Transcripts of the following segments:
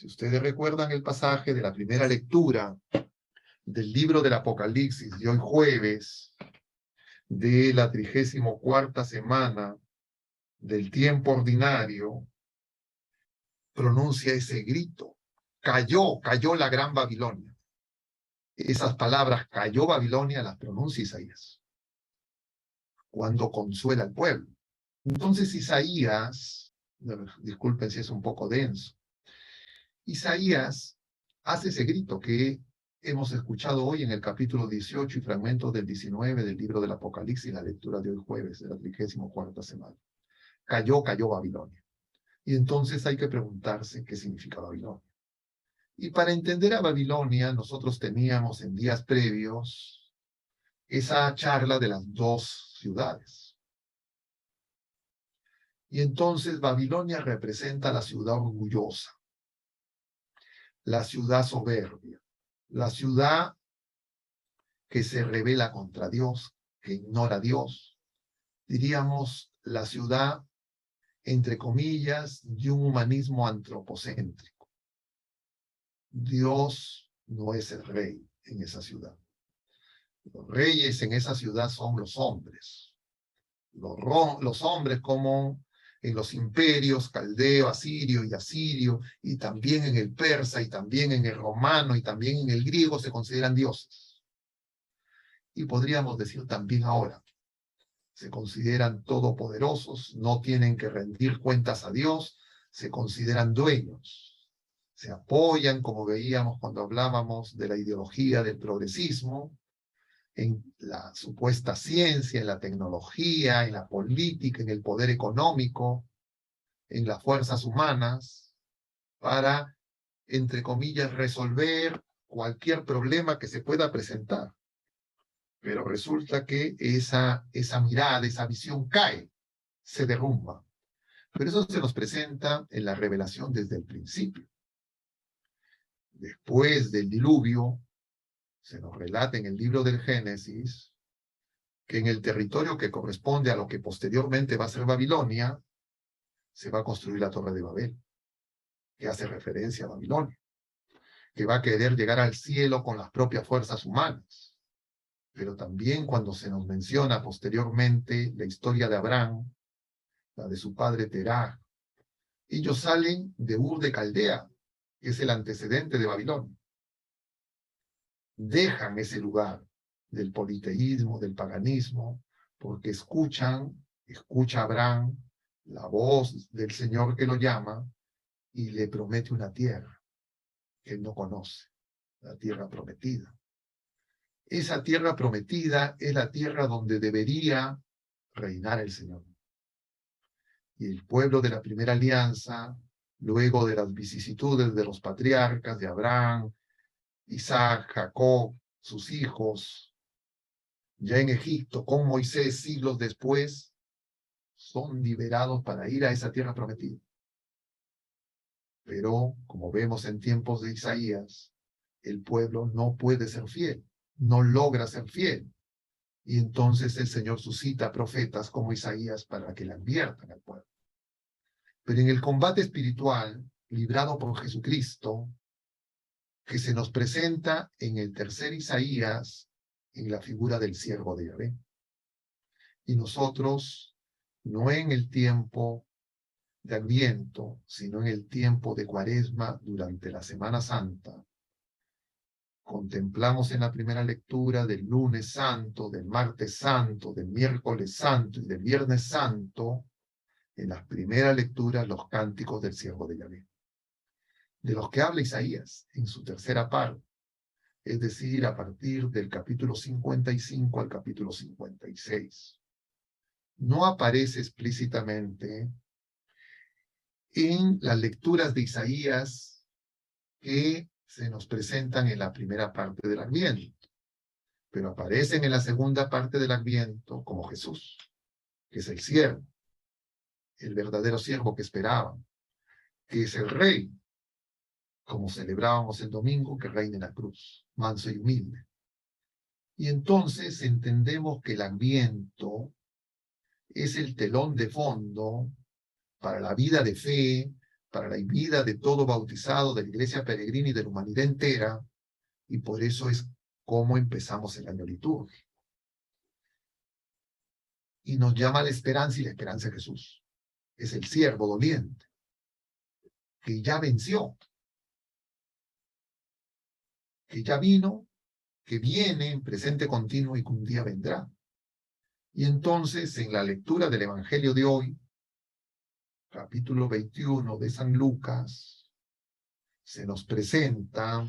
Si ustedes recuerdan el pasaje de la primera lectura del libro del Apocalipsis de hoy jueves, de la 34ª semana del tiempo ordinario, pronuncia ese grito: cayó la gran Babilonia. Esas palabras, cayó Babilonia, las pronuncia Isaías cuando consuela al pueblo. Entonces Isaías, disculpen si es un poco denso, Isaías hace ese grito que hemos escuchado hoy en el capítulo 18 y fragmentos del 19 del libro del Apocalipsis, la lectura de hoy jueves de la 34ª semana. Cayó Babilonia. Y entonces hay que preguntarse qué significa Babilonia. Y para entender a Babilonia, nosotros teníamos en días previos esa charla de las dos ciudades. Y entonces Babilonia representa la ciudad orgullosa, la ciudad soberbia, la ciudad que se rebela contra Dios, que ignora a Dios. Diríamos la ciudad, entre comillas, de un humanismo antropocéntrico. Dios no es el rey en esa ciudad. Los reyes en esa ciudad son los hombres. Los hombres como en los imperios caldeo, asirio y asirio, y también en el persa, y también en el romano, y también en el griego, se consideran dioses. Y podríamos decir también ahora, se consideran todopoderosos, no tienen que rendir cuentas a Dios, se consideran dueños. Se apoyan, como veíamos cuando hablábamos de la ideología del progresismo, en la supuesta ciencia, en la tecnología, en la política, en el poder económico, en las fuerzas humanas, para, entre comillas, resolver cualquier problema que se pueda presentar. Pero resulta que esa mirada, esa visión cae, se derrumba. Pero eso se nos presenta en la revelación desde el principio. Después del diluvio, se nos relata en el libro del Génesis que en el territorio que corresponde a lo que posteriormente va a ser Babilonia, se va a construir la Torre de Babel, que hace referencia a Babilonia, que va a querer llegar al cielo con las propias fuerzas humanas. Pero también cuando se nos menciona posteriormente la historia de Abraham, la de su padre Terah, ellos salen de Ur de Caldea, que es el antecedente de Babilonia. Dejan ese lugar del politeísmo, del paganismo, porque escucha a Abraham la voz del Señor que lo llama y le promete una tierra que él no conoce, la tierra prometida. Esa tierra prometida es la tierra donde debería reinar el Señor. Y el pueblo de la primera alianza, luego de las vicisitudes de los patriarcas de Abraham, Isaac, Jacob, sus hijos, ya en Egipto, con Moisés siglos después, son liberados para ir a esa tierra prometida. Pero, como vemos en tiempos de Isaías, el pueblo no puede ser fiel, no logra ser fiel. Y entonces el Señor suscita profetas como Isaías para que le adviertan al pueblo. Pero en el combate espiritual, librado por Jesucristo, que se nos presenta en el tercer Isaías, en la figura del siervo de Yahvé. Y nosotros, no en el tiempo de Adviento, sino en el tiempo de Cuaresma, durante la Semana Santa, contemplamos en la primera lectura del lunes santo, del martes santo, del miércoles santo y del viernes santo, en las primeras lecturas, los cánticos del siervo de Yahvé, de los que habla Isaías en su tercera parte, es decir, a partir del capítulo 55 al capítulo 56. No aparece explícitamente en las lecturas de Isaías que se nos presentan en la primera parte del Adviento, pero aparecen en la segunda parte del Adviento como Jesús, que es el siervo, el verdadero siervo que esperaban, que es el rey, como celebrábamos el domingo, que reina en la cruz, manso y humilde. Y entonces entendemos que el Adviento es el telón de fondo para la vida de fe, para la vida de todo bautizado, de la iglesia peregrina y de la humanidad entera, y por eso es como empezamos el año litúrgico. Y nos llama la esperanza, y la esperanza es Jesús. Es el siervo doliente, que ya venció, que ya vino, que viene en presente continuo y que un día vendrá. Y entonces, en la lectura del Evangelio de hoy, capítulo 21 de San Lucas, se nos presentan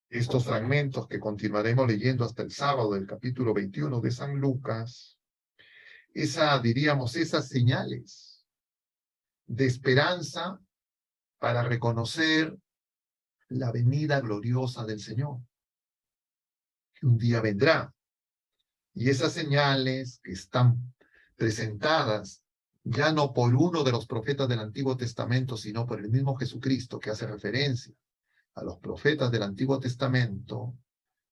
estos fragmentos que continuaremos leyendo hasta el sábado del capítulo 21 de San Lucas, esas señales de esperanza para reconocer la venida gloriosa del Señor, que un día vendrá. Y esas señales que están presentadas ya no por uno de los profetas del Antiguo Testamento, sino por el mismo Jesucristo, que hace referencia a los profetas del Antiguo Testamento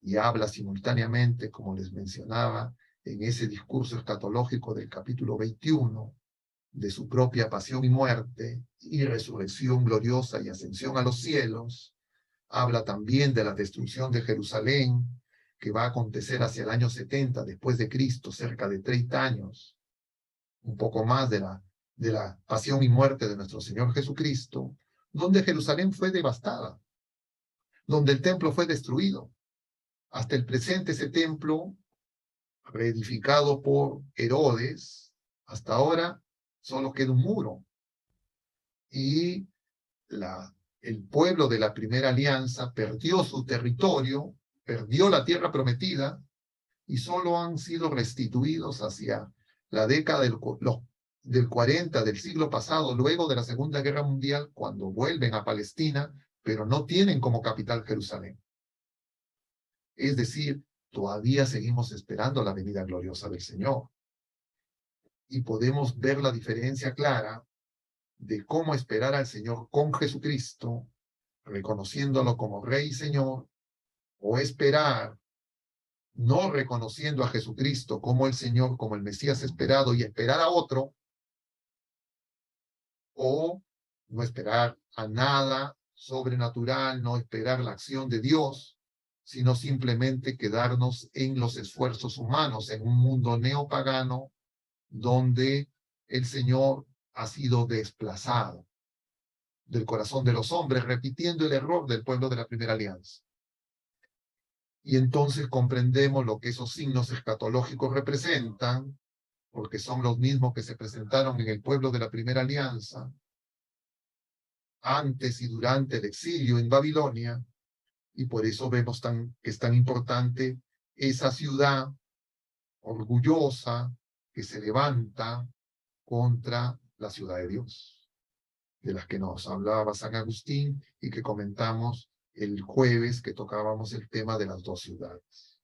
y habla simultáneamente, como les mencionaba, en ese discurso escatológico del capítulo 21, de su propia pasión y muerte y resurrección gloriosa y ascensión a los cielos. Habla también de la destrucción de Jerusalén, que va a acontecer hacia el año 70 después de Cristo, cerca de 30 años, un poco más de la pasión y muerte de nuestro Señor Jesucristo, donde Jerusalén fue devastada, donde el templo fue destruido. Hasta el presente ese templo, reedificado por Herodes, hasta ahora solo queda un muro. Y el pueblo de la primera alianza perdió su territorio, perdió la tierra prometida, y solo han sido restituidos hacia la década del 40 del siglo pasado, luego de la Segunda Guerra Mundial, cuando vuelven a Palestina, pero no tienen como capital Jerusalén. Es decir, todavía seguimos esperando la venida gloriosa del Señor. Y podemos ver la diferencia clara de cómo esperar al Señor con Jesucristo, reconociéndolo como Rey y Señor, o esperar no reconociendo a Jesucristo como el Señor, como el Mesías esperado, y esperar a otro, o no esperar a nada sobrenatural, no esperar la acción de Dios, sino simplemente quedarnos en los esfuerzos humanos, en un mundo neopagano donde el Señor ha sido desplazado del corazón de los hombres, repitiendo el error del pueblo de la primera alianza. Y entonces comprendemos lo que esos signos escatológicos representan, porque son los mismos que se presentaron en el pueblo de la primera alianza, antes y durante el exilio en Babilonia, y por eso vemos que es tan importante esa ciudad orgullosa que se levanta contra la ciudad de Dios, de las que nos hablaba San Agustín y que comentamos el jueves que tocábamos el tema de las dos ciudades.